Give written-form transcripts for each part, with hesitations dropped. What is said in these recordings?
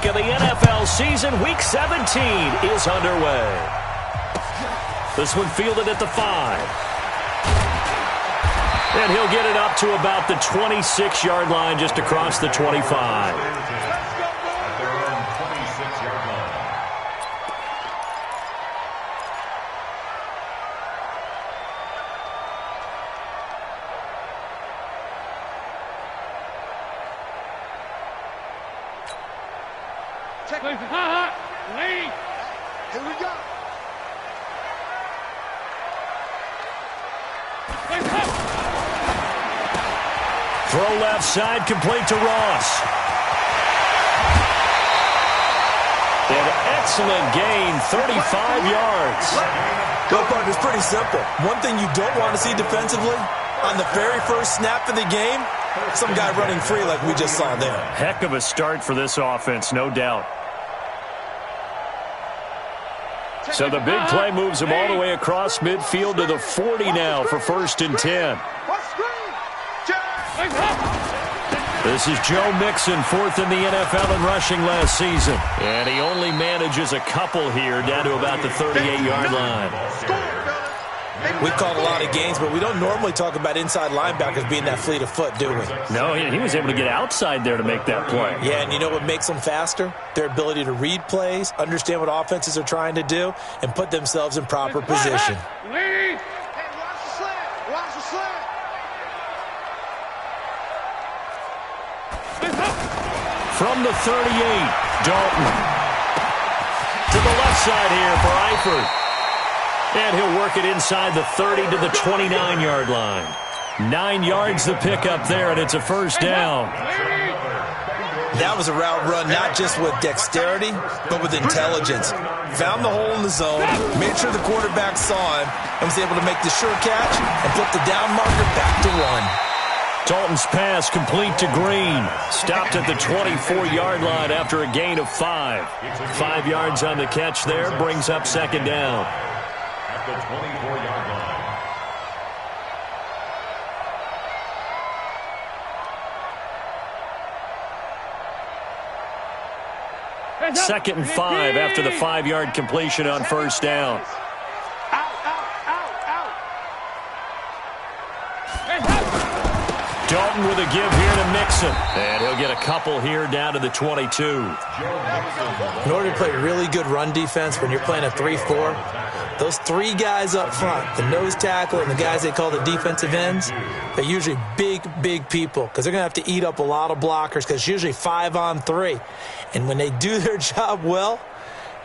of the NFL season. Week 17 is underway. This one fielded at the 5. And he'll get it up to about the 26-yard line, just across the 25. Here we go. Throw left side, complete to Ross. An excellent gain, 35 yards. Well, partner, it's pretty simple. One thing you don't want to see defensively, on the very first snap of the game, some guy running free like we just saw there. Heck of a start for this offense, no doubt. So the big play moves him all the way across midfield to the 40 now for 1st and 10. This is Joe Mixon, 4th in the NFL in rushing last season. And he only manages a couple here, down to about the 38-yard line. We've called a lot of games, but we don't normally talk about inside linebackers being that fleet of foot, do we? No, he was able to get outside there to make that play. Yeah, and you know what makes them faster? Their ability to read plays, understand what offenses are trying to do, and put themselves in proper position. Hey, watch the slant. Watch the slant. From the 38, Dalton. To the left side here for Eifert. And he'll work it inside the 30 to the 29-yard line. 9 yards the pickup there, and it's a 1st down. That was a route run not just with dexterity, but with intelligence. Found the hole in the zone, made sure the quarterback saw him, and was able to make the sure catch and put the down marker back to 1. Dalton's pass complete to Green. Stopped at the 24-yard line after a gain of 5. 5 yards on the catch there, brings up 2nd down. The 24-yard line. Second and 5 after the 5-yard completion on 1st down. Dalton with a give here to Mixon. And he'll get a couple here down to the 22. In order to play really good run defense when you're playing a 3-4, those 3 guys up front, the nose tackle and the guys they call the defensive ends, they're usually big people because they're going to have to eat up a lot of blockers because it's usually 5-on-3. And when they do their job well,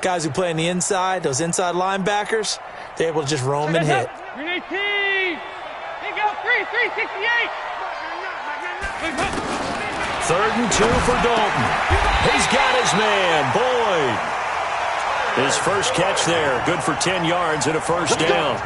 guys who play on the inside, those inside linebackers, they're able to just roam and hit. 3rd and 2 for Dalton. He's got his man, Boyd. His first catch there, good for 10 yards and a 1st down.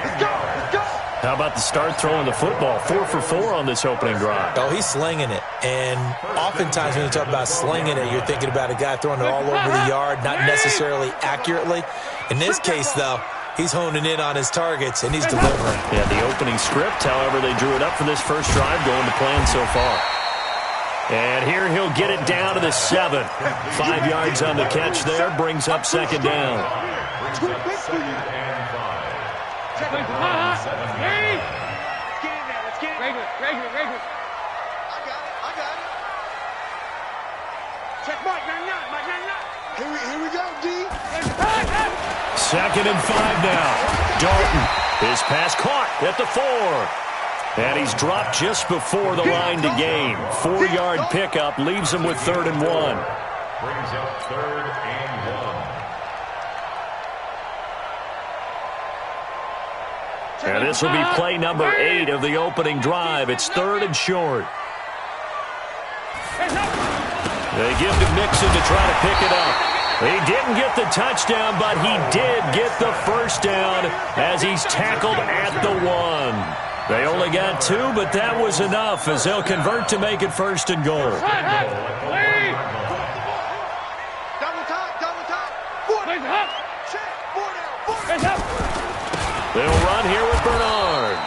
How about the start throwing the football? 4 for 4 on this opening drive. Oh, he's slinging it. And oftentimes when you talk about slinging it, you're thinking about a guy throwing it all over the yard, not necessarily accurately. In this case, though, he's honing in on his targets, and he's delivering. Yeah, the opening script, however, they drew it up for this first drive, going to plan so far. And here he'll get it down to the 7. 5 yards on the catch there, brings up 2nd down. Here we go, D. 2nd and 5 now. Dalton, his pass caught at the 4. And he's dropped just before the line to gain. 4-yard pickup leaves him with 3rd and 1. Brings up 3rd and 1. And this will be play number 8 of the opening drive. It's 3rd and short. They give to Mixon to try to pick it up. He didn't get the touchdown, but he did get the 1st down as he's tackled at the 1. They only got 2, but that was enough as they'll convert to make it 1st and goal. Double top. They'll run here with Bernard.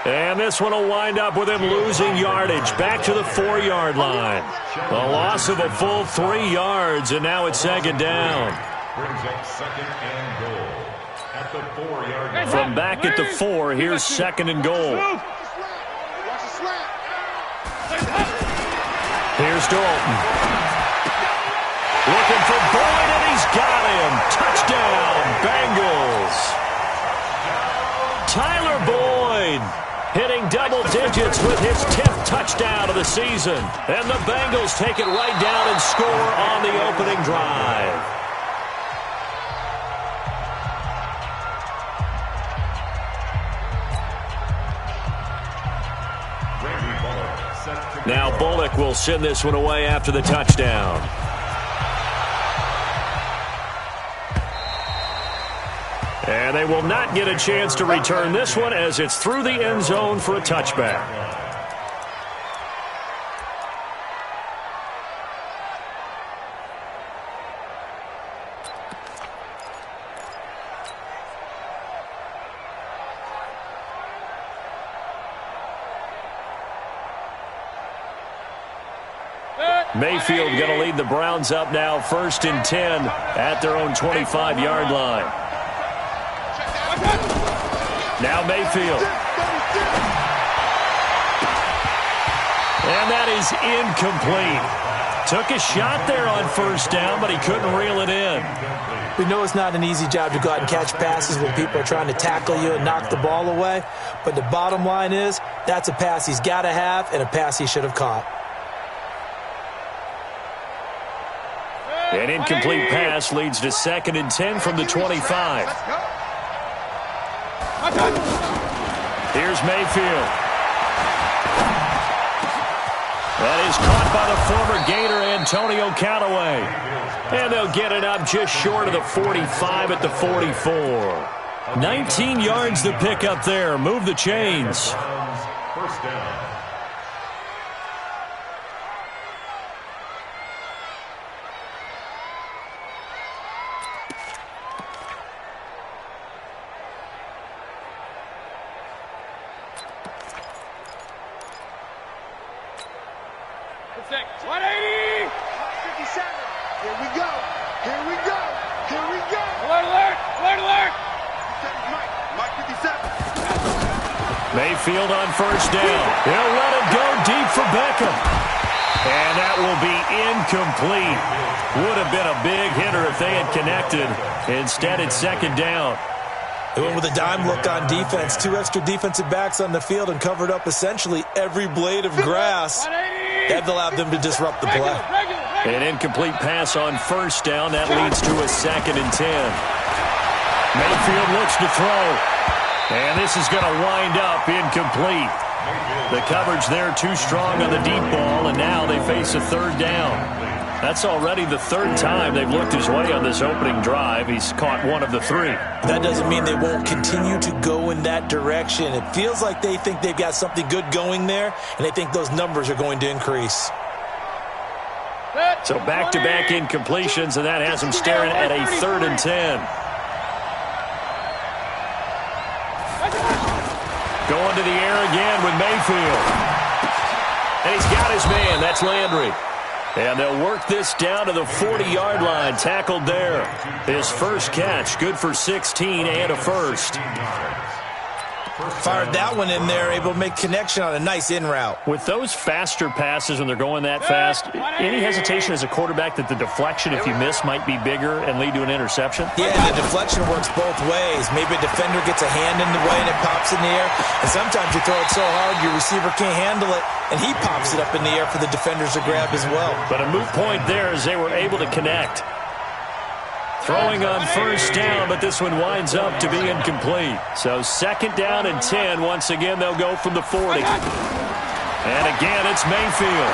And this one will wind up with him losing yardage back to the 4-yard line. A loss of a full 3 yards, and now it's second down. Brings up second and goal at the 4-yard line. From back at the 4, here's second and goal. Here's Dalton. Looking for Boyd, and he's got him. Touchdown, Bengals. Tyler Boyd hitting double digits with his 10th touchdown of the season. And the Bengals take it right down and score on the opening drive. Now Bullock will send this one away after the touchdown. And they will not get a chance to return this one as it's through the end zone for a touchback. Mayfield going to lead the Browns up now, 1st and 10 at their own 25-yard line. Now Mayfield. And that is incomplete. Took a shot there on 1st down, but he couldn't reel it in. We know it's not an easy job to go out and catch passes when people are trying to tackle you and knock the ball away. But the bottom line is, that's a pass he's got to have and a pass he should have caught. An incomplete pass leads to 2nd and 10 from the 25. Here's Mayfield. That is caught by the former Gator Antonio Callaway. And they'll get it up just short of the 45 at the 44. 19 yards to pick up there. Move the chains. First down. Mayfield on 1st down. He'll let it go deep for Beckham. And that will be incomplete. Would have been a big hitter if they had connected. Instead, it's 2nd down. They went with a dime look on defense. 2 extra defensive backs on the field and covered up essentially every blade of grass. That allowed them to disrupt the play. An incomplete pass on 1st down. That leads to a 2nd and 10. Mayfield looks to throw. And this is going to wind up incomplete. The coverage there too strong on the deep ball, and now they face a 3rd down. That's already the 3rd time they've looked his way on this opening drive. He's caught 1 of the 3. That doesn't mean they won't continue to go in that direction. It feels like they think they've got something good going there, and they think those numbers are going to increase. So back-to-back incompletions, and that has them staring at a 3rd and 10. Going to the air again with Mayfield. And he's got his man. That's Landry. And they'll work this down to the 40-yard line. Tackled there. His first catch. Good for 16 and a first. Fired that one in there, able to make connection on a nice in route. With those faster passes when they're going that fast, any hesitation as a quarterback that the deflection, if you miss, might be bigger and lead to an interception? Yeah, the deflection works both ways. Maybe a defender gets a hand in the way and it pops in the air. And sometimes you throw it so hard your receiver can't handle it, and he pops it up in the air for the defenders to grab as well. But a moot point there as they were able to connect. Throwing on 1st down, but this one winds up to be incomplete. So 2nd down and 10. Once again, they'll go from the 40. And again, it's Mayfield.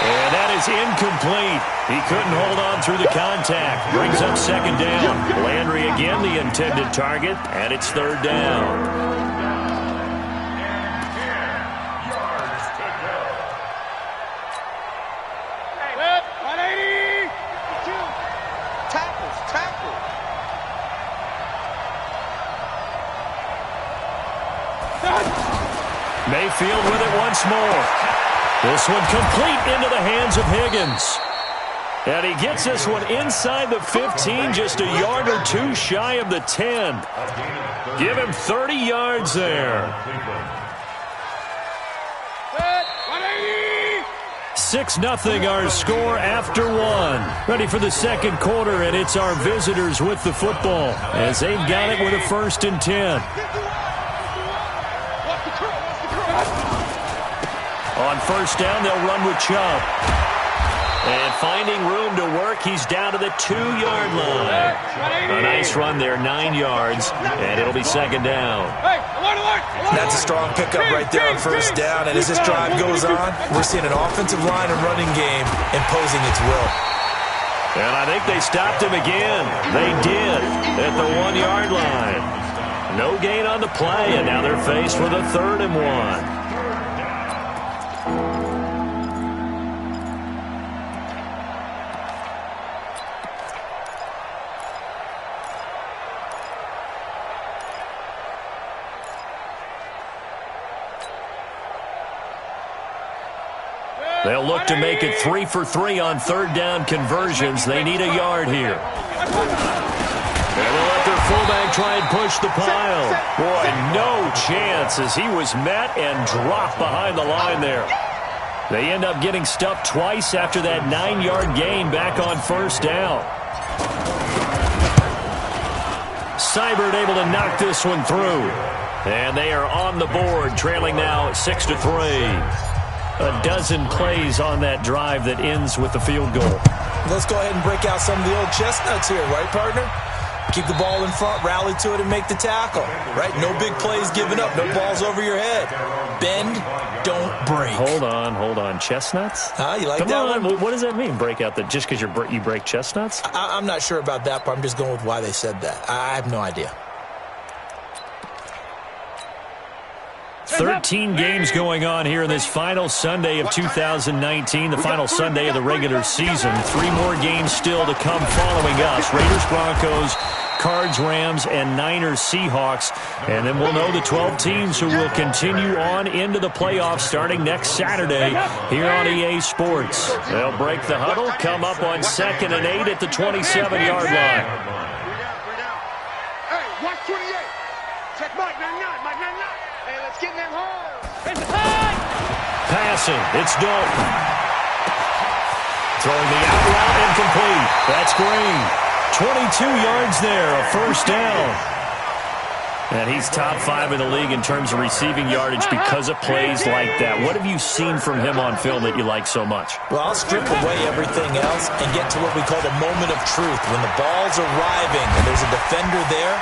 And that is incomplete. He couldn't hold on through the contact. Brings up 2nd down. Landry again, the intended target, and it's 3rd down. field with it once more. This one complete into the hands of Higgins. And he gets this one inside the 15, just a yard or two shy of the 10. Give him 30 yards there. 6-0 our score after one. Ready for the second quarter, and it's our visitors with the football as they've got it with a 1st and 10. On first down, they'll run with Chubb. And finding room to work, he's down to the 2-yard line. A nice run there, 9 yards, and it'll be second down. That's a strong pickup right there on first down, and as this drive goes on, we're seeing an offensive line and running game imposing its will. And I think they stopped him again. They did at the 1-yard line. No gain on the play, and now they're faced with a 3rd and 1. They'll look to make it 3 for 3 on 3rd down conversions. They need a yard here. And they'll let their fullback try and push the pile. Boy, no chance as he was met and dropped behind the line there. They end up getting stuffed twice after that 9-yard gain back on first down. Seibert able to knock this one through. And they are on the board, trailing now 6-3. A dozen plays on that drive that ends with the field goal. Let's go ahead and break out some of the old chestnuts here, right, partner? Keep the ball in front, rally to it, and make the tackle, right? No big plays given up, no balls over your head. Bend, don't break. Hold on. Chestnuts? You like Come that on. one? What does that mean, break out? Just because you break chestnuts? I'm not sure about that, but I'm just going with why they said that. I have no idea. 13 games going on here in this final Sunday of 2019, the final Sunday of the regular season. 3 more games still to come following us. Raiders, Broncos, Cards, Rams, and Niners, Seahawks. And then we'll know the 12 teams who will continue on into the playoffs starting next Saturday here on EA Sports. They'll break the huddle, come up on 2nd and 8 at the 27-yard line. Hey, watch 28. Check Mike 99, Mike 99. Hey, let's get in them holes. Passing, it's Dalton. Throwing the out route incomplete. That's Green. 22 yards there, a 1st down. And he's top 5 in the league in terms of receiving yardage because of plays like that. What have you seen from him on film that you like so much? Well, I'll strip away everything else and get to what we call the moment of truth. When the ball's arriving and there's a defender there,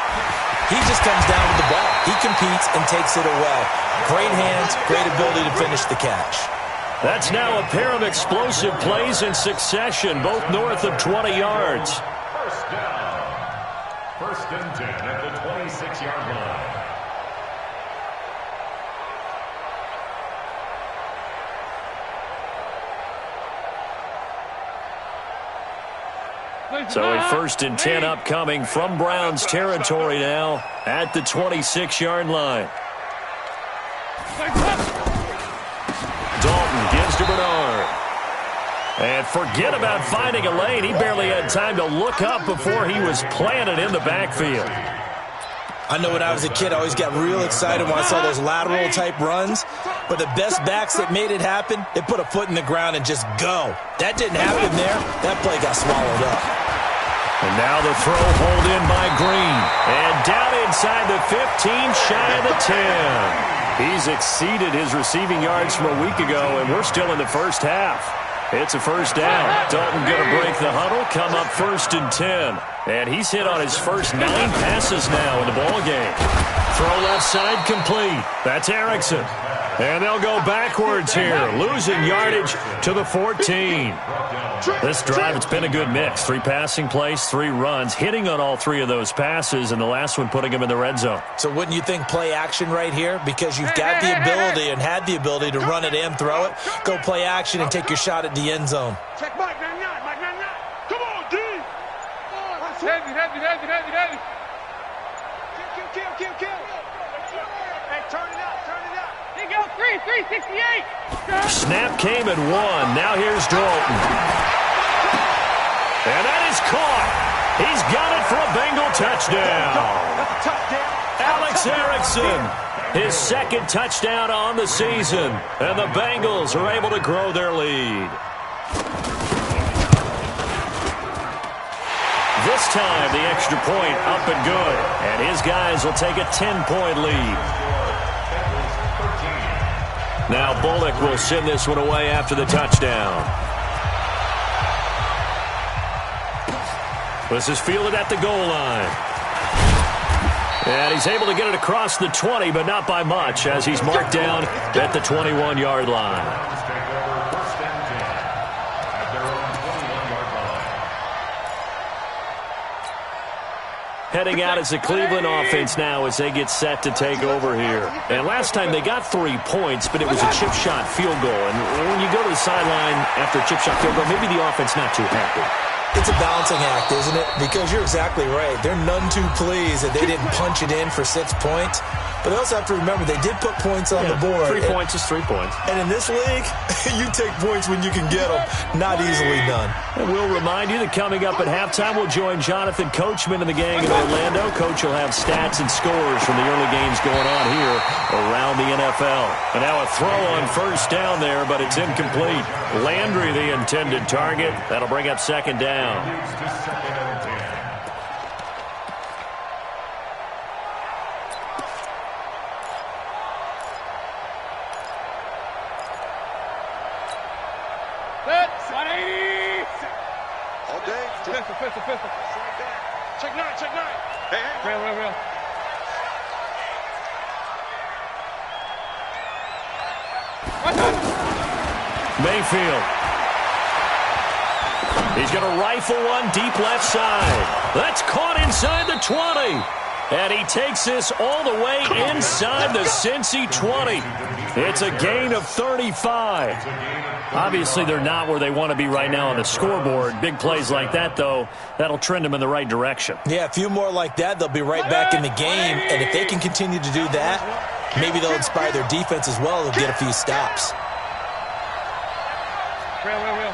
he just comes down with the ball. He competes and takes it away. Great hands, great ability to finish the catch. That's now a pair of explosive plays in succession, both north of 20 yards. First down. 1st and 10 at the 26-yard line. So a 1st and 10 upcoming from Browns territory now at the 26-yard line. Dalton gives to Bernard. And forget about finding a lane. He barely had time to look up before he was planted in the backfield. I know when I was a kid, I always got real excited when I saw those lateral-type runs. But the best backs that made it happen, they put a foot in the ground and just go. That didn't happen there. That play got swallowed up. And now the throw pulled in by Green. And down inside the 15, shy of the 10. He's exceeded his receiving yards from a week ago, and we're still in the first half. It's a 1st down. Dalton going to break the huddle, come up 1st and 10. And he's hit on his first 9 passes now in the ballgame. Throw left side complete. That's Erickson. And they'll go backwards here, losing yardage to the 14. This drive, it's been a good mix. 3 passing plays, 3 runs, hitting on all 3 of those passes, and the last one putting him in the red zone. So wouldn't you think play action right here? Because you've got the ability and had the ability to run it and throw it. Go play action and take your shot at the end zone. Check Mike 99, Mike 99. Come on, D. Heavy. Kill. Hey, turn it up. go. 368. Snap came at 1. Now here's Dalton. And that is caught. He's got it for a Bengal touchdown. Alex Erickson, his second touchdown on the season. And the Bengals are able to grow their lead. This time, the extra point up and good. And his guys will take a 10-point lead. Now Bullock will send this one away after the touchdown. This is fielded at the goal line. And he's able to get it across the 20, but not by much, as he's marked down at the 21-yard line. Heading out as the Cleveland offense now as they get set to take over here. And last time they got 3 points, but it was a chip shot field goal. And when you go to the sideline after a chip shot field goal, maybe the offense not too happy. It's a balancing act, isn't it? Because you're exactly right. They're none too pleased that they didn't punch it in for 6 points. But they also have to remember they did put points on the board. 3 points is 3 points. And in this league, you take points when you can get them. Not easily done. And we'll remind you that coming up at halftime, we'll join Jonathan Coachman and the gang in Orlando. Coach will have stats and scores from the early games going on here around the NFL. And now a throw on first down there, but it's incomplete. Landry, the intended target. That'll bring up second down. All day. Pistol. Check nine. Hey. Real. Mayfield. He's going to rifle one deep left side. That's caught inside the 20. And he takes this all the way inside the Cincy 20. It's a gain of 35. Obviously, they're not where they want to be right now on the scoreboard. Big plays like that, though, that'll trend them in the right direction. Yeah, a few more like that, they'll be right back in the game. And if they can continue to do that, maybe they'll inspire their defense as well. They'll get a few stops. Real.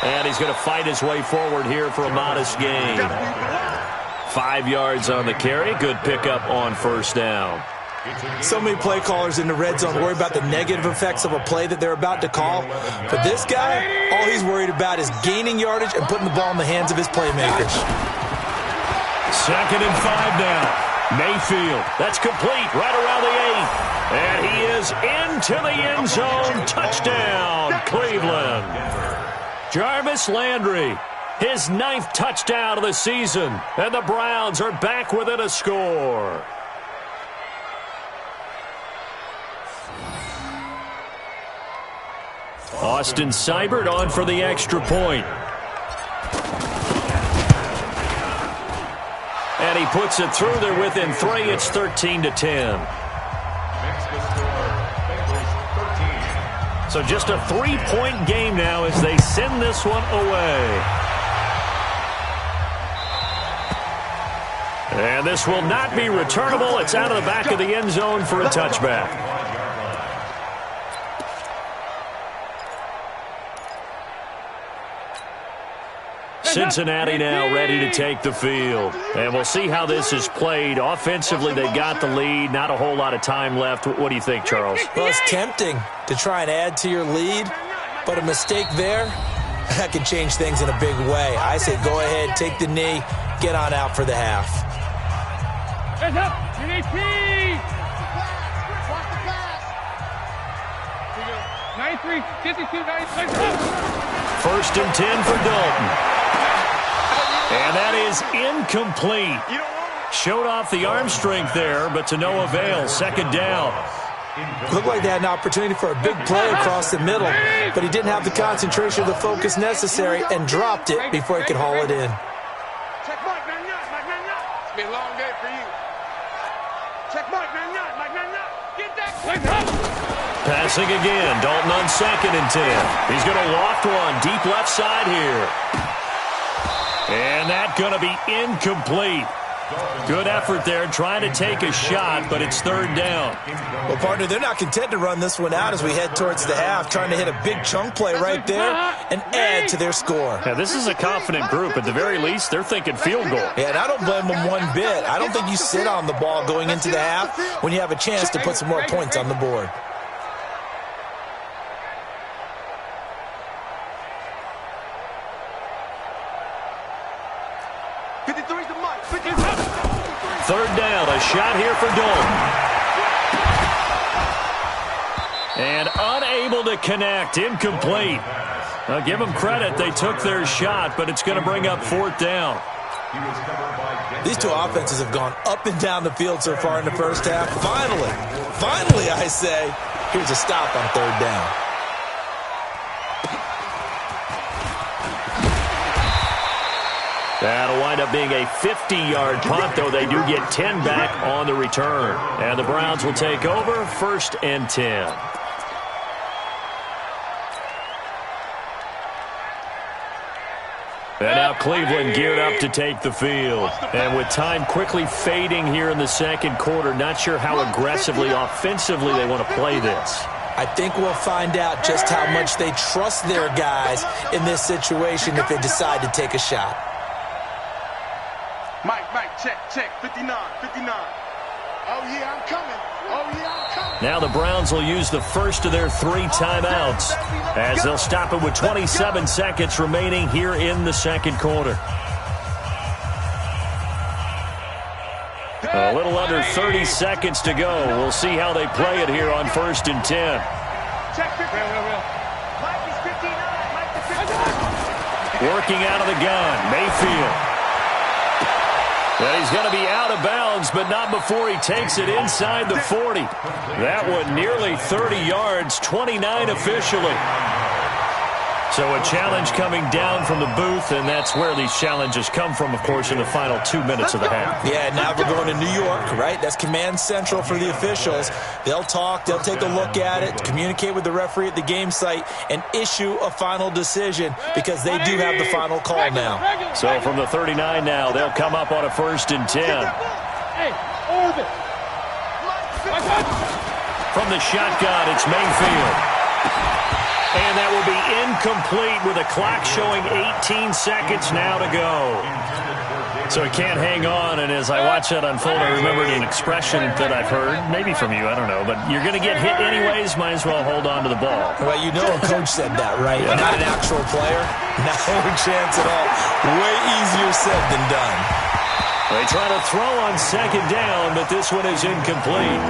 And he's going to fight his way forward here for a modest gain. 5 yards on the carry. Good pickup on first down. So many play callers in the red zone worry about the negative effects of a play that they're about to call. But this guy, all he's worried about is gaining yardage and putting the ball in the hands of his playmakers. 2nd and 5 now. Mayfield. That's complete right around the 8. And he is into the end zone. Touchdown, Cleveland. Jarvis Landry, his 9th touchdown of the season. And the Browns are back within a score. Austin Seibert on for the extra point. And he puts it through there within 3. It's 13-10. So just a 3-point game now as they send this one away. And this will not be returnable. It's out of the back of the end zone for a touchback. Cincinnati now ready to take the field. And we'll see how this is played. Offensively, they got the lead. Not a whole lot of time left. What do you think, Charles? Well, it's tempting to try and add to your lead, but a mistake there, that can change things in a big way. I say go ahead, take the knee, get on out for the half. Heads up. 93, 52, 96. 1st and 10 for Dalton. And that is incomplete. Showed off the arm strength there, but to no avail. 2nd down. Looked like they had an opportunity for a big play across the middle, but he didn't have the concentration or the focus necessary and dropped it before he could haul it in. Check Mike, man, it's been a long day for you. Check Mike, man, get that. Passing again. Dalton on 2nd and 10. He's going to loft one deep left side here. And that's going to be incomplete. Good effort there, trying to take a shot, but it's third down. Well, partner, they're not content to run this one out as we head towards the half, trying to hit a big chunk play right there and add to their score. Yeah, this is a confident group. At the very least, they're thinking field goal. Yeah, and I don't blame them one bit. I don't think you sit on the ball going into the half when you have a chance to put some more points on the board. Third down, a shot here for Dalton. And unable to connect, incomplete. Now, give them credit, they took their shot, but it's going to bring up fourth down. These two offenses have gone up and down the field so far in the first half. Finally, I say, here's a stop on third down. That'll wind up being a 50-yard punt, though they do get 10 back on the return. And the Browns will take over, 1st and 10. And now Cleveland geared up to take the field. And with time quickly fading here in the second quarter, not sure how aggressively, offensively they want to play this. I think we'll find out just how much they trust their guys in this situation if they decide to take a shot. Mike, check, 59. Oh, yeah, I'm coming. Now the Browns will use the first of their 3 timeouts as they'll stop it with 27 seconds remaining here in the second quarter. A little under 30 seconds to go. We'll see how they play it here on 1st and 10. Working out of the gun, Mayfield. And he's going to be out of bounds, but not before he takes it inside the 40. That one nearly 30 yards, 29 officially. So a challenge coming down from the booth, and that's where these challenges come from, of course, in the final 2 minutes of the half. Yeah, now we're going to New York, right? That's command central for the officials. They'll talk, they'll take a look at it, communicate with the referee at the game site, and issue a final decision because they do have the final call now. So from the 39 now, they'll come up on a 1st and 10. From the shotgun, it's Mayfield. And that will be incomplete with a clock showing 18 seconds now to go. So he can't hang on, and as I watch that unfold, I remembered an expression that I've heard, maybe from you, I don't know, but you're going to get hit anyways, might as well hold on to the ball. Well, you know a coach said that, right? Yeah. Not an actual player. No chance at all. Way easier said than done. They try to throw on 2nd down, but this one is incomplete.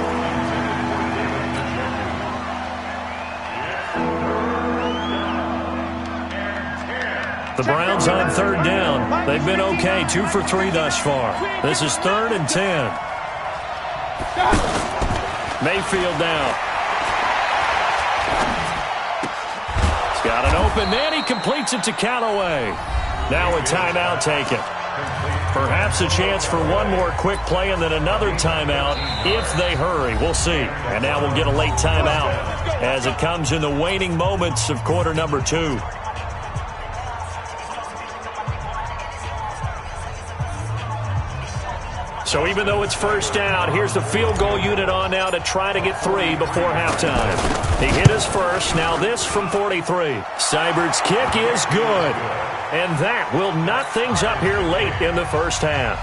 The Browns on 3rd down. They've been okay, 2 for 3 thus far. This is 3rd and 10. Mayfield now. He's got an open man. He completes it to Callaway. Now a timeout taken. Perhaps a chance for one more quick play and then another timeout if they hurry. We'll see. And now we'll get a late timeout as it comes in the waning moments of quarter number 2. So even though it's 1st down, here's the field goal unit on now to try to get 3 before halftime. He hit his first. Now this from 43. Seibert's kick is good. And that will knot things up here late in the first half.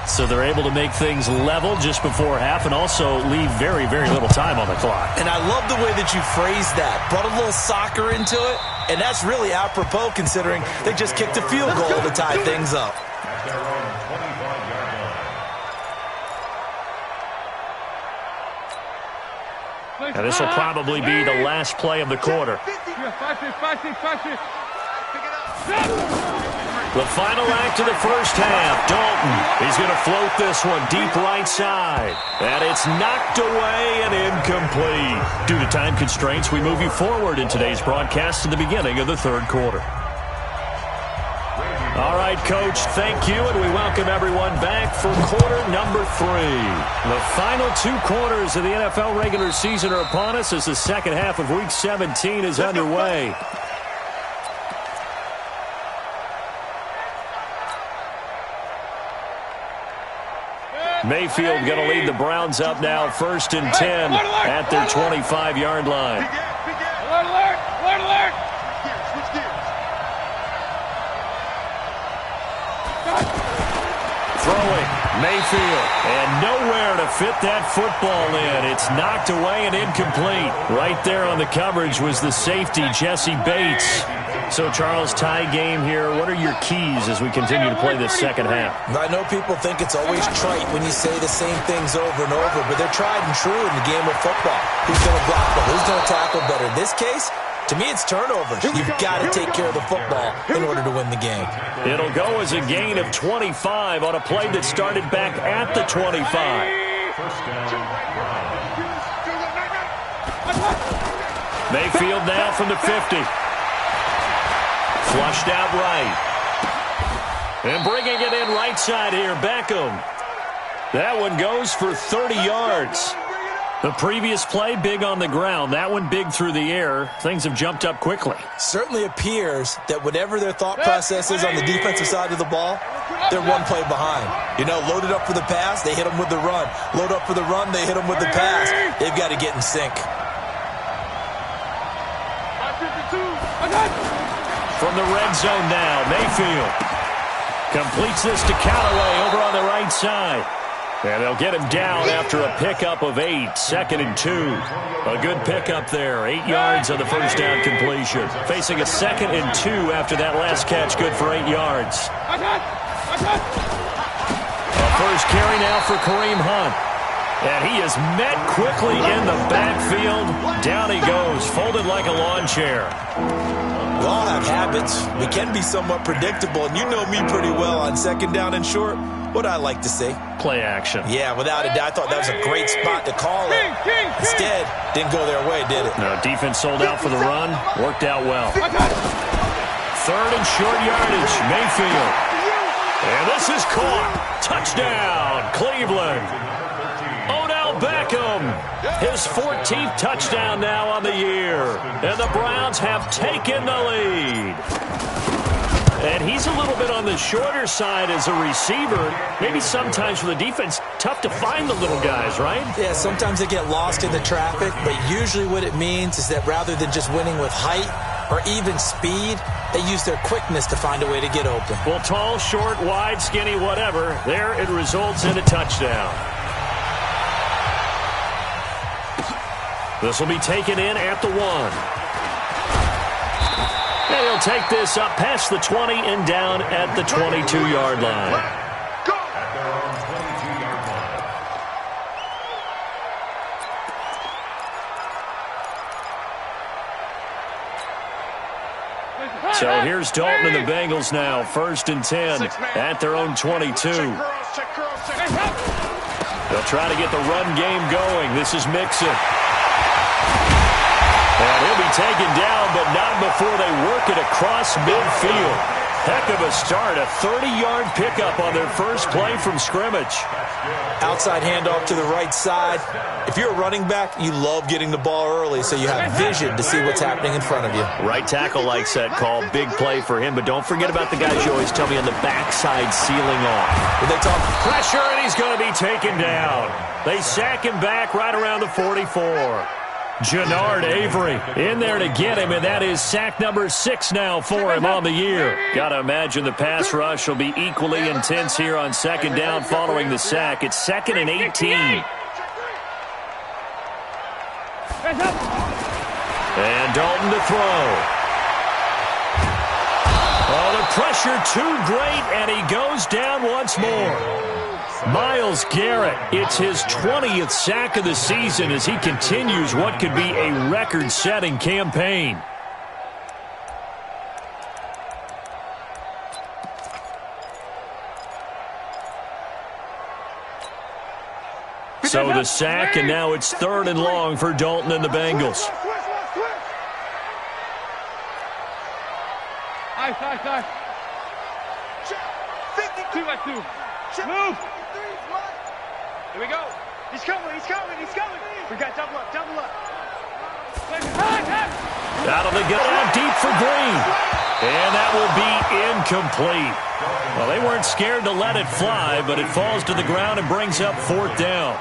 So they're able to make things level just before half and also leave very, very little time on the clock. And I love the way that you phrased that. Brought a little soccer into it, and that's really apropos considering they just kicked a field goal to tie things up. And this will probably be the last play of the quarter. The final act of the first half. Dalton, he's going to float this one deep right side. And it's knocked away and incomplete. Due to time constraints, we move you forward in today's broadcast to the beginning of the 3rd quarter. All right, Coach, thank you, and we welcome everyone back for quarter number 3. The final 2 quarters of the NFL regular season are upon us as the second half of Week 17 is underway. Mayfield going to lead the Browns up now, 1st and 10 at their 25-yard line. Alert, alert, alert, alert. Switch gears. Throwing, Mayfield, and nowhere to fit that football in. It's knocked away and incomplete. Right there on the coverage was the safety, Jesse Bates. So, Charles, tie game here. What are your keys as we continue to play this second half? I know people think it's always trite when you say the same things over and over, but they're tried and true in the game of football. Who's going to block better? Who's going to tackle better? In this case, to me, it's turnovers. You've got to take care of the football in order to win the game. It'll go as a gain of 25 on a play that started back at the 25. Mayfield now from the 50. Flushed out right. And bringing it in right side here, Beckham. That one goes for 30 yards. The previous play, big on the ground. That one big through the air. Things have jumped up quickly. Certainly appears that whatever their thought process is on the defensive side of the ball, they're one play behind. You know, loaded up for the pass, they hit them with the run. Load up for the run, they hit them with the pass. They've got to get in sync. From the red zone now, Mayfield completes this to Callaway over on the right side. And they'll get him down after a pickup of 8, 2nd and 2. A good pickup there, 8 yards on the first down completion. Facing a 2nd and 2 after that last catch, good for 8 yards. A first carry now for Kareem Hunt. And he is met quickly in the backfield. Down he goes, folded like a lawn chair. We all have habits. We can be somewhat predictable, and you know me pretty well on 2nd down and short. What I like to say? Play action. Yeah, without a doubt. I thought that was a great spot to call it. Instead, didn't go their way, did it? No, defense sold out for the run. Worked out well. 3rd and short yardage, Mayfield. And this is caught. Touchdown, Cleveland. Odell Beckham, his 14th touchdown now on the year. And the Browns have taken the lead. And he's a little bit on the shorter side as a receiver. Maybe sometimes for the defense, tough to find the little guys, right? Yeah, sometimes they get lost in the traffic, but usually what it means is that rather than just winning with height or even speed, they use their quickness to find a way to get open. Well, tall, short, wide, skinny, whatever, there it results in a touchdown. This will be taken in at the 1. And he'll take this up past the 20 and down at the 22-yard line. So here's Dalton and the Bengals now, 1st and 10 at their own 22. They'll try to get the run game going. This is Mixon. And he'll be taken down, but not before they work it across midfield. Heck of a start, a 30-yard pickup on their first play from scrimmage. Outside handoff to the right side. If you're a running back, you love getting the ball early so you have vision to see what's happening in front of you. Right tackle likes that call. Big play for him, but don't forget about the guys you always tell me on the backside sealing off. When they talk pressure, and he's going to be taken down. They sack him back right around the 44. Jannard Avery in there to get him, and that is sack number 6 now for him on the year. Got to imagine the pass rush will be equally intense here on 2nd down following the sack. It's 2nd and 18. And Dalton to throw. Oh, the pressure too great, and he goes down once more. Myles Garrett, it's his 20th sack of the season as he continues what could be a record-setting campaign. So the sack, and now it's 3rd and long for Dalton and the Bengals. Nice. 2-2. Move. Here we go. He's coming. We got double up. That'll be good out deep for Green. And that will be incomplete. Well, they weren't scared to let it fly, but it falls to the ground and brings up 4th down.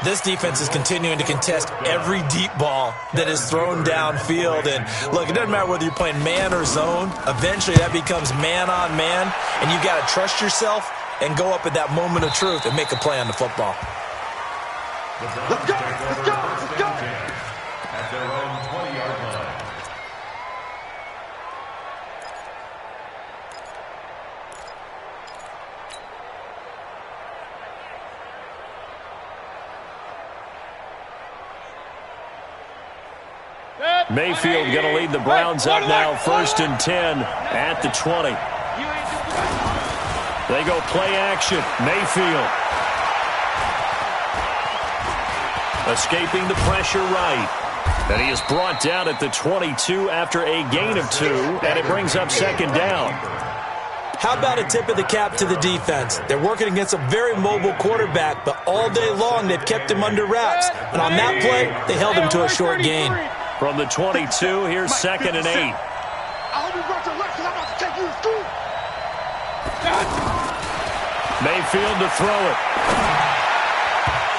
This defense is continuing to contest every deep ball that is thrown downfield. And, look, it doesn't matter whether you're playing man or zone. Eventually, that becomes man-on-man, and you got to trust yourself and go up at that moment of truth and make a play on the football. Let's go! Let's go! Let's go! At their own 20-yard line. Mayfield going to lead the Browns up now, 1st and 10 at the 20. They go play action. Mayfield escaping the pressure right. And he is brought down at the 22 after a gain of 2, and it brings up 2nd down. How about a tip of the cap to the defense? They're working against a very mobile quarterback, but all day long they've kept him under wraps. And on that play, they held him to a short gain. From the 22, here's 2nd and 8. I hope you brought your left because I'm about to take you to school. Mayfield to throw it.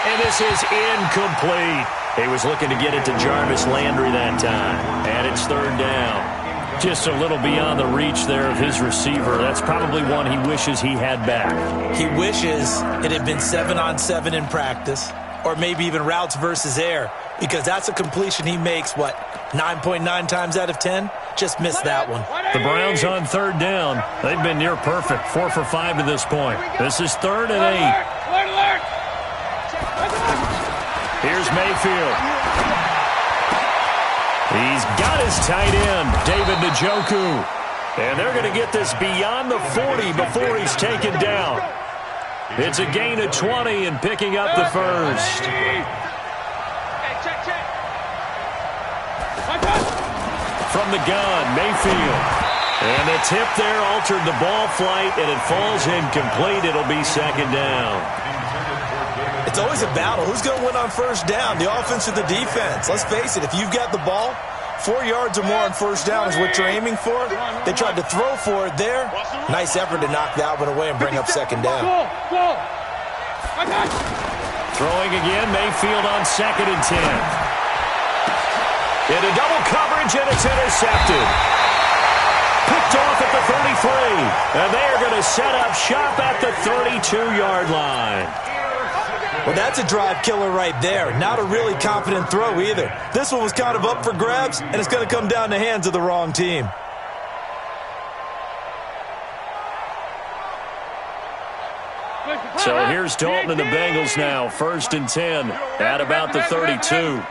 And this is incomplete. He was looking to get it to Jarvis Landry that time. And it's 3rd down. Just a little beyond the reach there of his receiver. That's probably one he wishes he had back. He wishes it had been 7-on-7 in practice, or maybe even routes versus air, because that's a completion he makes, 9.9 times out of 10? Just missed that one. The Browns on 3rd down. They've been near perfect, 4 for 5 to this point. This is 3rd and 8. Here's Mayfield. He's got his tight end, David Njoku. And they're going to get this beyond the 40 before he's taken down. It's a gain of 20 and picking up the 1st. From the gun, Mayfield. And the tip there altered the ball flight, and it falls incomplete. It'll be 2nd down. It's always a battle. Who's going to win on 1st down, the offense or the defense? Let's face it, if you've got the ball, 4 yards or more on 1st down is what you're aiming for. They tried to throw for it there. Nice effort to knock that one away and bring up 2nd down. Throwing again, Mayfield on 2nd and 10. Into double coverage, and it's intercepted. Picked off at the 33. And they are going to set up shop at the 32-yard line. Well, that's a drive killer right there. Not a really confident throw either. This one was kind of up for grabs, and it's going to come down the hands of the wrong team. So here's Dalton and the Bengals now, 1st and 10 at about the 32.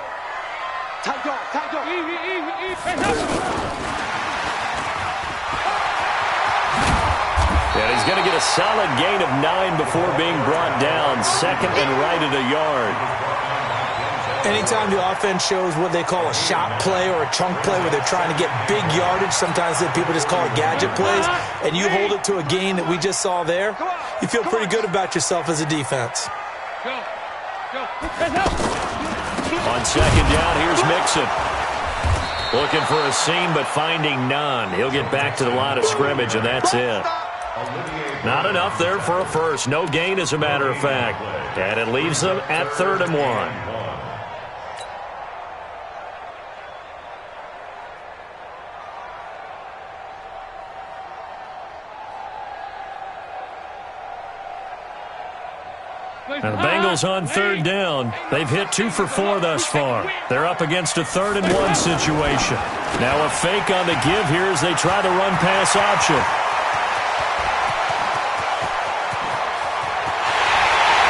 And he's going to get a solid gain of 9 before being brought down, 2nd and right at a yard. Anytime the offense shows what they call a shot play or a chunk play where they're trying to get big yardage, sometimes people just call it gadget plays, and you hold it to a gain that we just saw there, you feel pretty good about yourself as a defense. On 2nd down, here's Mixon. Looking for a seam, but finding none. He'll get back to the line of scrimmage, and that's it. Not enough there for a first. No gain, as a matter of fact. And it leaves them at 3rd and 1. And the Bengals on 3rd down. They've hit 2 for 4 thus far. They're up against a 3rd and 1 situation. Now a fake on the give here as they try the run-pass option.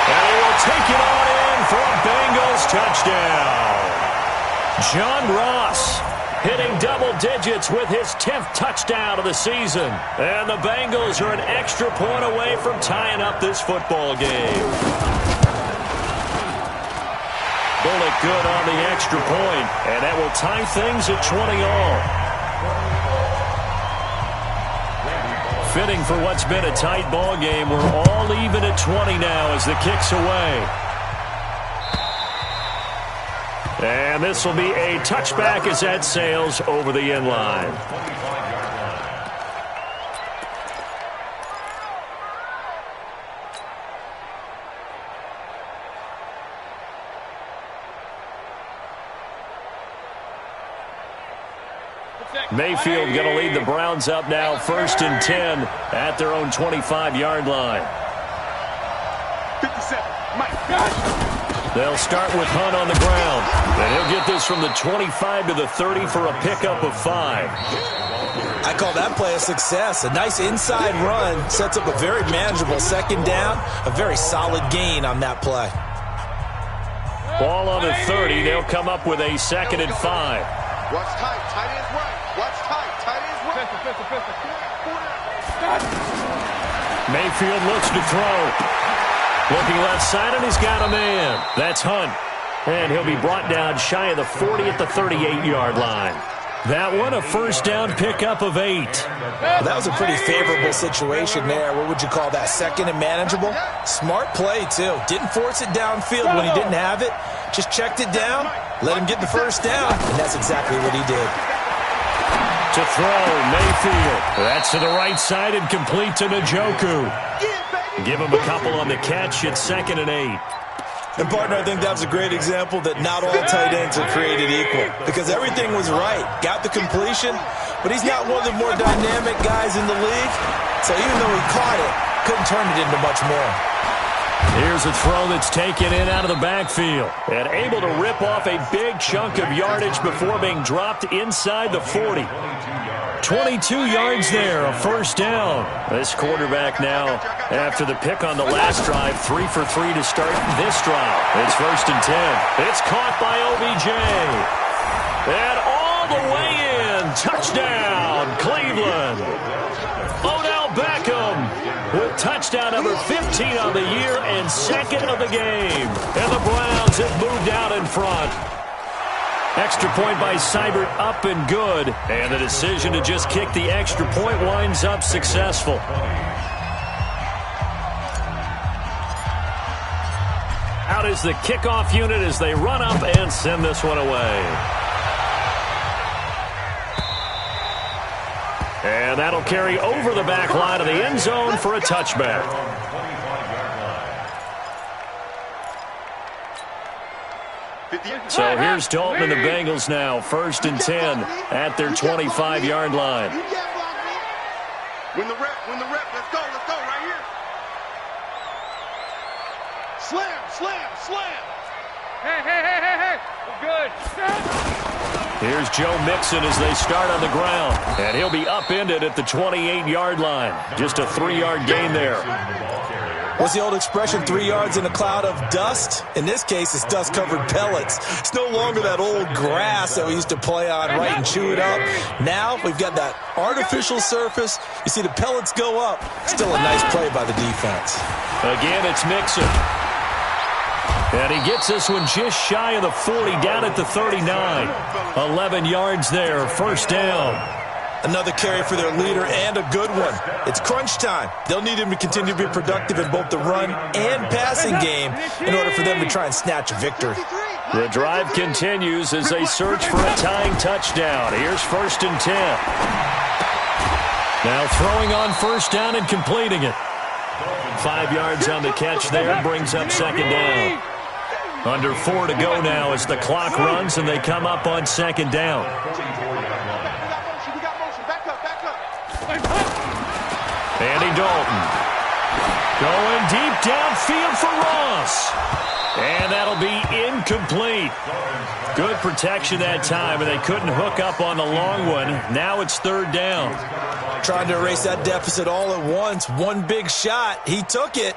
And they will take it on in for a Bengals touchdown. John Ross hitting double digits with his 10th touchdown of the season. And the Bengals are an extra point away from tying up this football game. Bullock good on the extra point, and that will tie things at 20 all. Fitting for what's been a tight ball game. We're all even at 20 now as the kick's away. And this will be a touchback as that sails over the end line. Mayfield going to lead the Browns up now, 1st and 10 at their own 25-yard line. 57. Mike. They'll start with Hunt on the ground. And he'll get this from the 25 to the 30 for a pickup of 5. I call that play a success. A nice inside run sets up a very manageable 2nd down. A very solid gain on that play. Ball on the 30. They'll come up with a 2nd and 5. Watch tight. Tight ends right. Watch tight. Tight ends right. Mayfield looks to throw. Looking left side, and he's got a man. That's Hunt. And he'll be brought down shy of the 40 at the 38-yard line. That one, a 1st down pickup of 8. Well, that was a pretty favorable situation there. What would you call that? 2nd and manageable? Smart play, too. Didn't force it downfield when he didn't have it. Just checked it down, let him get the 1st down, and that's exactly what he did. To throw, Mayfield. That's to the right side and complete to Njoku. Give him a couple on the catch. It's 2nd and 8. And, partner, I think that was a great example that not all tight ends are created equal because everything was right. Got the completion, but he's not one of the more dynamic guys in the league. So even though he caught it, couldn't turn it into much more. Here's a throw that's taken in out of the backfield and able to rip off a big chunk of yardage before being dropped inside the 40. 22 yards there, a 1st down. This quarterback now, after the pick on the last drive, 3 for 3 to start this drive. It's 1st and 10. It's caught by OBJ. And all the way in. Touchdown, Cleveland. Odell Beckham with touchdown number 15 on the year and 2nd of the game. And the Browns have moved out in front. Extra point by Seibert up and good. And the decision to just kick the extra point winds up successful. Out is the kickoff unit as they run up and send this one away. And that'll carry over the back line of the end zone for a touchback. So here's Dalton and the Bengals now, 1st and 10 at their 25-yard line. Win the rep, let's go right here. Slam. Hey, we're good. Here's Joe Mixon as they start on the ground, and he'll be upended at the 28-yard line. Just a 3-yard gain there. What's the old expression, 3 yards in a cloud of dust? In this case, it's dust-covered pellets. It's no longer that old grass that we used to play on, right, and chew it up. Now we've got that artificial surface. You see the pellets go up. Still a nice play by the defense. Again, it's Mixon. And he gets this one just shy of the 40, down at the 39. 11 yards there, 1st down. Another carry for their leader and a good one. It's crunch time. They'll need him to continue to be productive in both the run and passing game in order for them to try and snatch a victory. The drive continues as they search for a tying touchdown. Here's 1st and 10. Now throwing on 1st down and completing it. 5 yards on the catch there, brings up 2nd down. Under 4 to go now as the clock runs and they come up on 2nd down. Andy Dalton going deep downfield for Ross. And that'll be incomplete. Good protection that time, and they couldn't hook up on the long one. Now it's 3rd down. Trying to erase that deficit all at once. One big shot. He took it.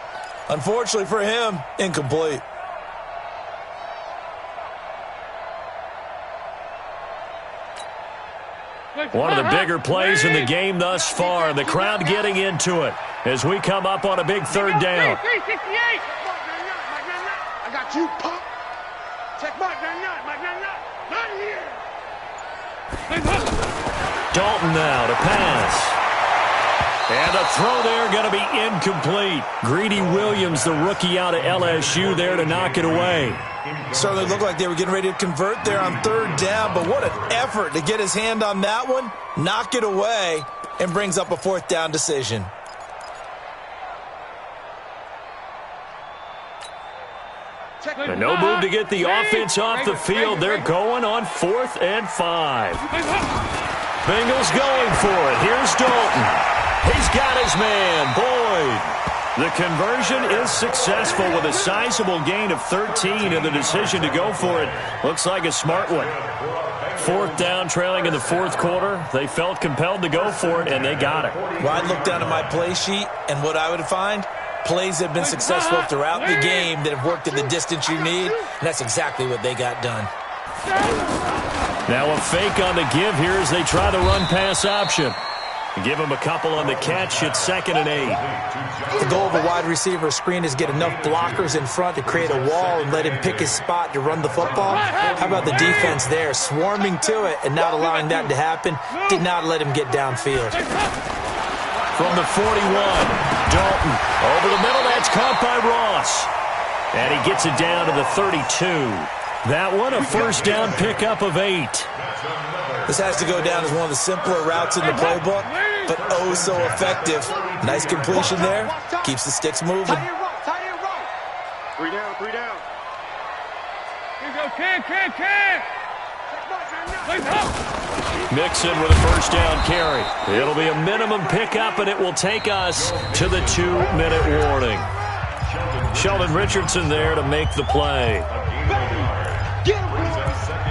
Unfortunately for him, incomplete. One of the bigger plays in the game thus far. The crowd getting into it as we come up on a big 3rd down. I got you, punk. Check Mike, not here. Dalton now to pass. And a throw there going to be incomplete. Greedy Williams, the rookie out of LSU, there to knock it away. Certainly looked like they were getting ready to convert there on 3rd down, but what an effort to get his hand on that one, knock it away, and brings up a 4th down decision. And no move to get the offense off the field. They're going on 4th and 5. Bengals going for it. Here's Dalton. He's got his man, Boyd. The conversion is successful with a sizable gain of 13, and the decision to go for it looks like a smart one. 4th down, trailing in the 4th quarter. They felt compelled to go for it, and they got it. Well, I'd look down at my play sheet, and what I would find, plays have been successful throughout the game that have worked in the distance you need, and that's exactly what they got done. Now a fake on the give here as they try the run-pass option. Give him a couple on the catch. It's 2nd and 8. The goal of a wide receiver screen is get enough blockers in front to create a wall and let him pick his spot to run the football. How about the defense there, swarming to it and not allowing that to happen? Did not let him get downfield. From the 41, Dalton over the middle. That's caught by Ross. And he gets it down to the 32. That one, a 1st down pickup of 8. This has to go down as one of the simpler routes in the playbook, but oh so effective. Nice completion there. Keeps the sticks moving. Tight end rock, tight end rock. 3 down, 3 down. Here you go, can. Mixon with a 1st down carry. It'll be a minimum pickup, and it will take us to the 2-minute warning. Sheldon Richardson there to make the play. Get him, boy.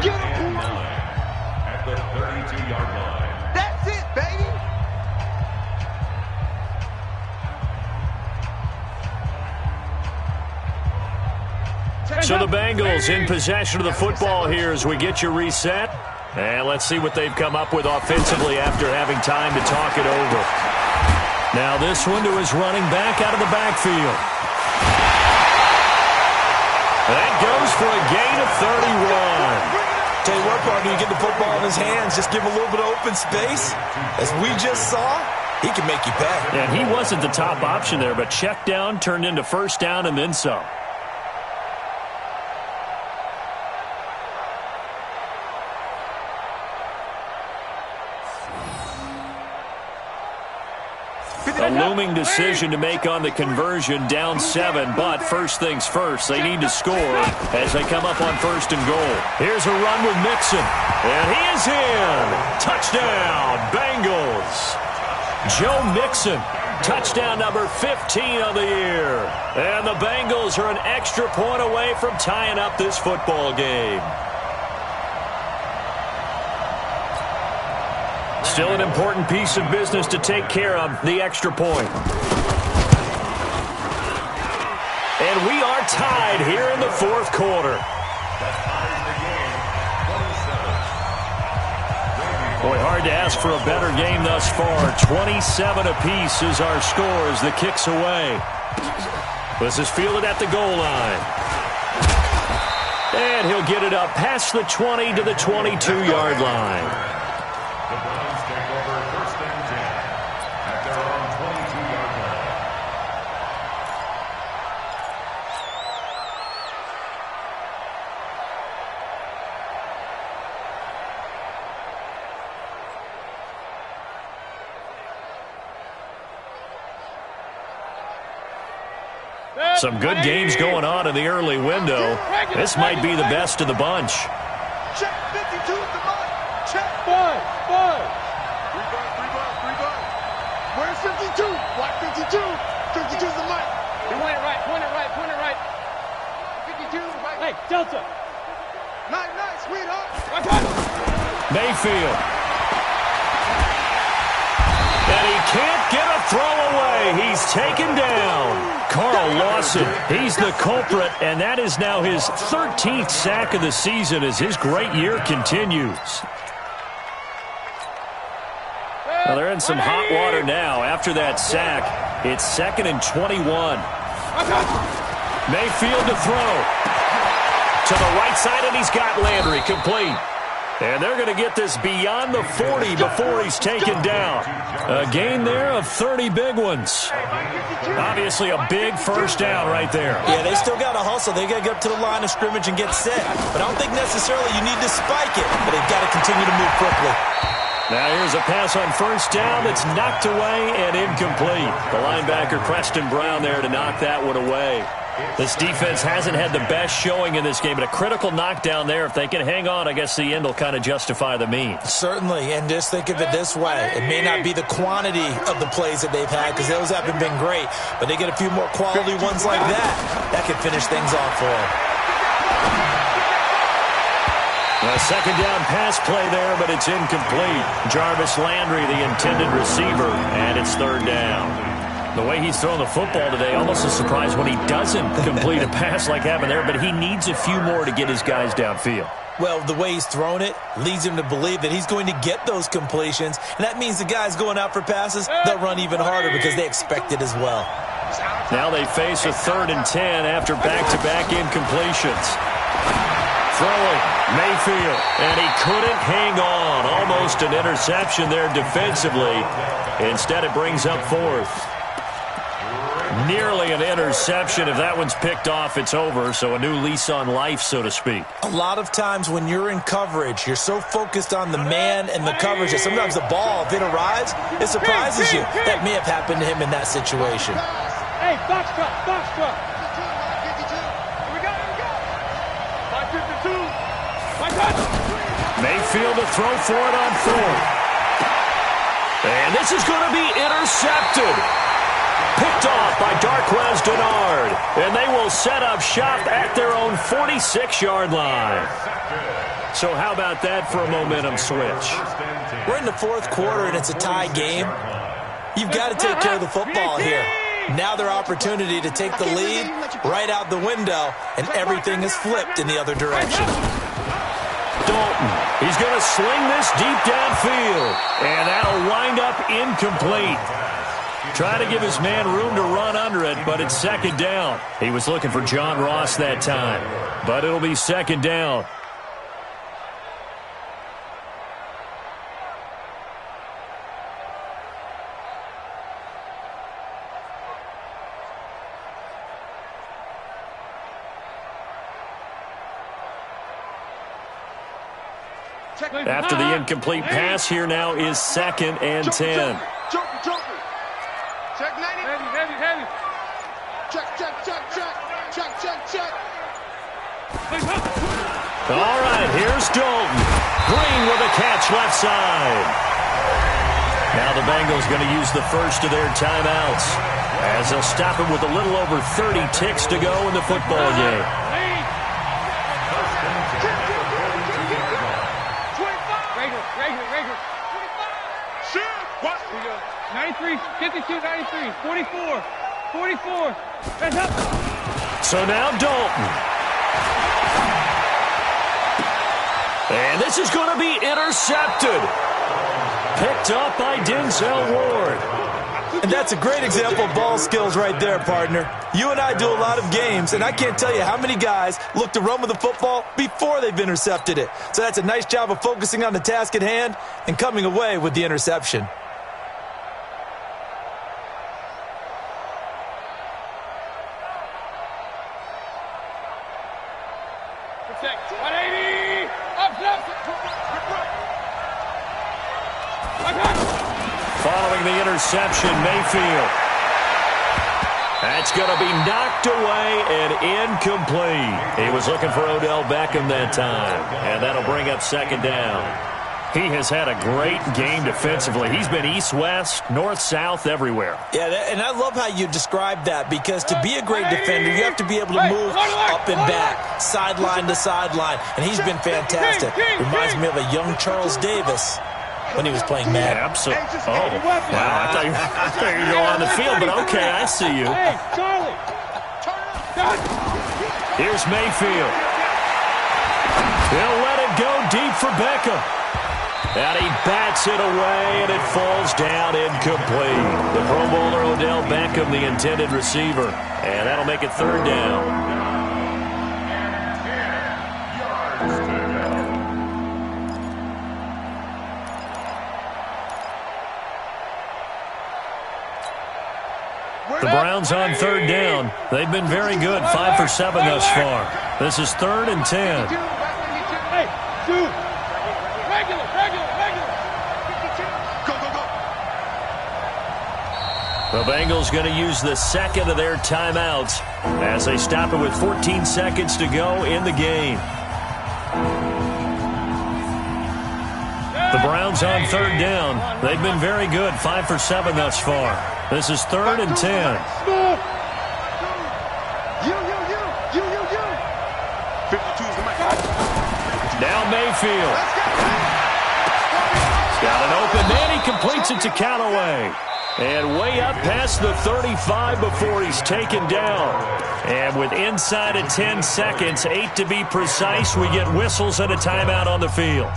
Get him, boy. At the 32-yard line. That's it, baby. So the Bengals in possession of the football here as we get you reset. And let's see what they've come up with offensively after having time to talk it over. Now this one to his running back out of the backfield. That goes for a gain of 31. Tell you what, partner, you get the football in his hands, just give him a little bit of open space. As we just saw, he can make you pay. And he wasn't the top option there, but check down turned into 1st down and then some. A looming decision to make on the conversion, down 7, but first things first, they need to score as they come up on 1st and goal. Here's a run with Mixon, and he is in. Touchdown, Bengals. Joe Mixon, touchdown number 15 of the year. And the Bengals are an extra point away from tying up this football game. Still an important piece of business to take care of, the extra point. And we are tied here in the 4th quarter. Boy, hard to ask for a better game thus far. 27 apiece is our score as the kick's away. This is fielded at the goal line. And he'll get it up past the 20 to the 22-yard line. Some good games going on in the early window. This might be the best of the bunch. Check 52 at the mark. Check. 5. 3 bucks. Where's 52? Watch 52. 52's the mark. Point it right. 52. Right. Hey, Delta. Nice, sweetheart. Mayfield. And he can't get a throw away. He's taken down. Carl Lawson, he's the culprit, and that is now his 13th sack of the season as his great year continues. Well, they're in some hot water now. After that sack, it's 2nd and 21. Mayfield to throw. To the right side, and he's got Landry complete. And they're going to get this beyond the 40 before he's taken down. A gain there of 30 big ones. Obviously a big 1st down right there. Yeah, they still got to hustle. They got to get up to the line of scrimmage and get set. But I don't think necessarily you need to spike it, but they've got to continue to move quickly. Now here's a pass on first down that's knocked away and incomplete. The linebacker, Preston Brown, there to knock that one away. This defense hasn't had the best showing in this game, but a critical knockdown there. If they can hang on, I guess the end will kind of justify the means. Certainly, and just think of it this way. It may not be the quantity of the plays that they've had because those haven't been great, but they get a few more quality ones like that. That could finish things off for them. A second down pass play there, but it's incomplete. Jarvis Landry, the intended receiver, and it's third down. The way he's thrown the football today, almost a surprise when he doesn't complete a pass like happened there, but he needs a few more to get his guys downfield. Well, the way he's thrown it leads him to believe that he's going to get those completions, and that means the guys going out for passes, they'll run even harder because they expect it as well. Now they face a 3rd and 10 after back-to-back incompletions. Throwing, Mayfield, and he couldn't hang on. Almost an interception there defensively. Instead, it brings up 4th. Nearly an interception. If that one's picked off, it's over. So a new lease on life, so to speak. A lot of times when you're in coverage, you're so focused on the man and the coverage that sometimes the ball, if it arrives, it surprises you. That may have happened to him in that situation. Hey, box truck, box truck. Here we go, here we go. 552. My God. Mayfield to throw for it on 4th. And this is going to be intercepted. Picked off by Darquez Denard. And they will set up shop at their own 46-yard line. So how about that for a momentum switch? We're in the 4th quarter, and it's a tie game. You've got to take care of the football here. Now their opportunity to take the lead right out the window, and everything is flipped in the other direction. Dalton, he's going to sling this deep downfield, and that'll wind up incomplete. Trying to give his man room to run under it, but it's 2nd down. He was looking for John Ross that time, but it'll be 2nd down. After the incomplete pass, here now is 2nd and 10. Check 90. Heavy. Check. All right, here's Dalton. Green with a catch left side. Now the Bengals going to use the first of their timeouts as they'll stop it with a little over 30 ticks to go in the football game. 93, 52, 93, 44. That's up. So now Dalton. And this is going to be intercepted. Picked up by Denzel Ward. And that's a great example of ball skills right there, partner. You and I do a lot of games, and I can't tell you how many guys look to run with the football before they've intercepted it. So that's a nice job of focusing on the task at hand and coming away with the interception. Following the interception, Mayfield. That's going to be knocked away and incomplete. He was looking for Odell Beckham that time, and that'll bring up 2nd down. He has had a great game defensively. He's been east-west, north-south, everywhere. Yeah, and I love how you describe that, because to be a great defender, you have to be able to move up and back, sideline to sideline, and he's been fantastic. Reminds me of a young Charles Davis when he was playing Madden. Absolutely. Oh, wow. I thought you were going on the field, but okay, I see you. Hey, Charlie. Here's Mayfield. He'll let it go deep for Beckham. And he bats it away, and it falls down incomplete. The Pro Bowler Odell Beckham, the intended receiver. And that'll make it 3rd down. The Browns on 3rd down. They've been very good, 5 for 7 thus far. This is 3rd and 10. Hey, 2. Regular. The Bengals going to use the second of their timeouts as they stop it with 14 seconds to go in the game. The Browns on third down. They've been very good, 5 for 7 thus far. This is 3rd and 10. Now Mayfield. He's got an open man. He completes it to Callaway. And way up past the 35 before he's taken down. And with inside of 10 seconds, 8 to be precise, we get whistles and a timeout on the field.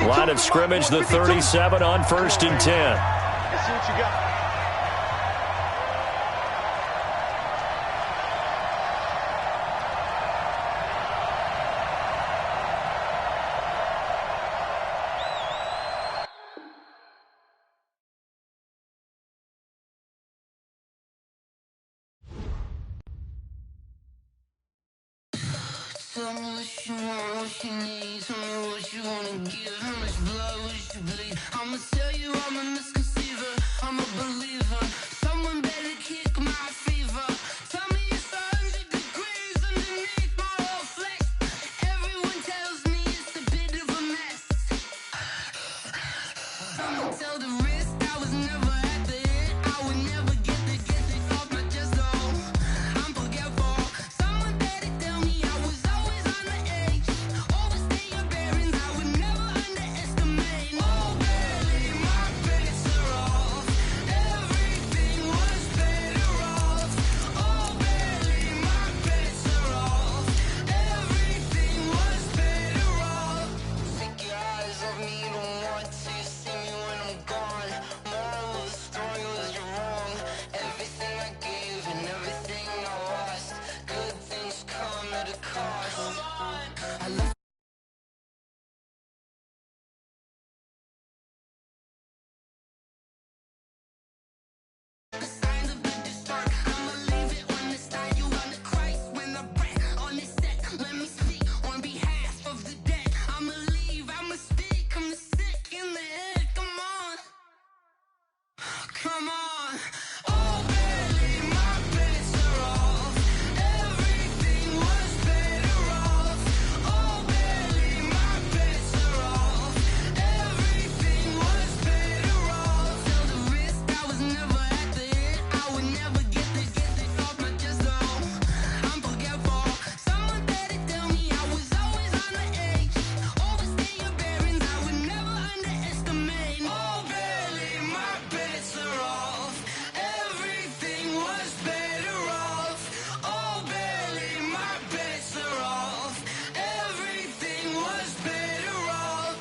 Line of scrimmage, the 37 on 1st and 10. Let's see what you got. Tell me what you want, what you need. Tell me what you wanna give. How much blood would you bleed? I'ma tell you I'm a misconceiver. I'm a believer. Someone better kick my fever. Tell me it's 100 degrees underneath my whole flesh. Everyone tells me it's a bit of a mess. Someone tell the risk I was never at the end. I would never get the off my chest though. I'm forgetful. Someone better tell me I was always on the edge. Overstay your bearings, I would never underestimate. Oh baby, my bets are off. Everything was better off. Oh baby, my bets are off. Everything was better off. Take your eyes off me, you don't want to see me when I'm gone. Moral of the story was you're wrong. Everything I gave and everything I lost. Good things come at a cost. I left. Signs of the start. I'ma leave it on the start. You on the Christ when the breath on this set. Let me speak on behalf of the dead. I'ma leave, I'ma speak. I'm the sick in the head. Come on. Come on. Oh, baby, my bets are off. Everything was better off. Oh, baby, my bets are off. Everything was better off. Tell the risk I was never at the end. I would never get this off my chest though. I'm forgetful. Someone better tell me I was always on the edge. Overstay your bearings, I would never underestimate. Oh, baby, my bets are off. Everything was better off. Oh, baby, my bets are off. Everything was better off.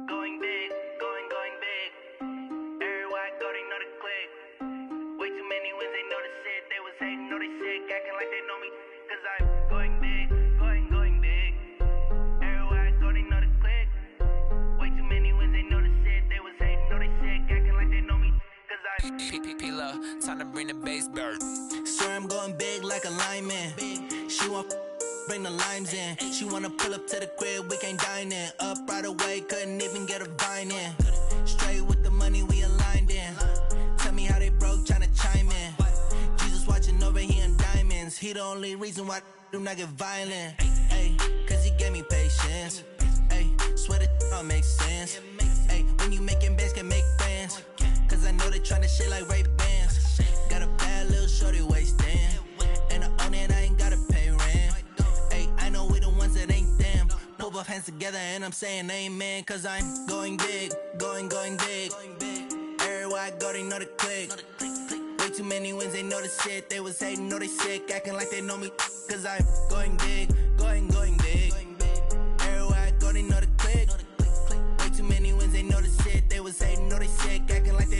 Going big, going big. Everywhere I go, they know the click. Way too many wins, they know the shit. They was hating, know they sick, acting like they know me. Cause I'm going big, going big. Everywhere I go, they know the click. Way too many wins, they know the shit. They was hating, know they sick, acting like they know me. Cause I'm P-P-P-Love, time to bring the bass bird. Swear I'm going big like a lineman. She want bring the limes in. She wanna pull up to the crib, we can't dine in. Up right away, couldn't even get a vine in. Straight with the money we aligned in. Tell me how they broke, tryna chime in. Jesus watching over here in diamonds. He the only reason why do not get violent. Ay, cause he gave me patience. Ay, swear that don't make sense. Ay, when you making bands, can make friends. Cause I know they tryna shit like Ray-Bans. Got a bad little shorty wasting. And I own it, I ain't gotta pay rent. Ay, I know we the ones that ain't them. Pull both hands together and I'm saying amen. Cause I'm going big, going big. Everywhere I go, they know the click. Way too many wins, they know the shit. They was hating, know they sick, acting like they know me. Cause I'm going big, going big. Everywhere I go, they know the click. Way too many wins, they know the shit. They was hating, know they sick, acting like they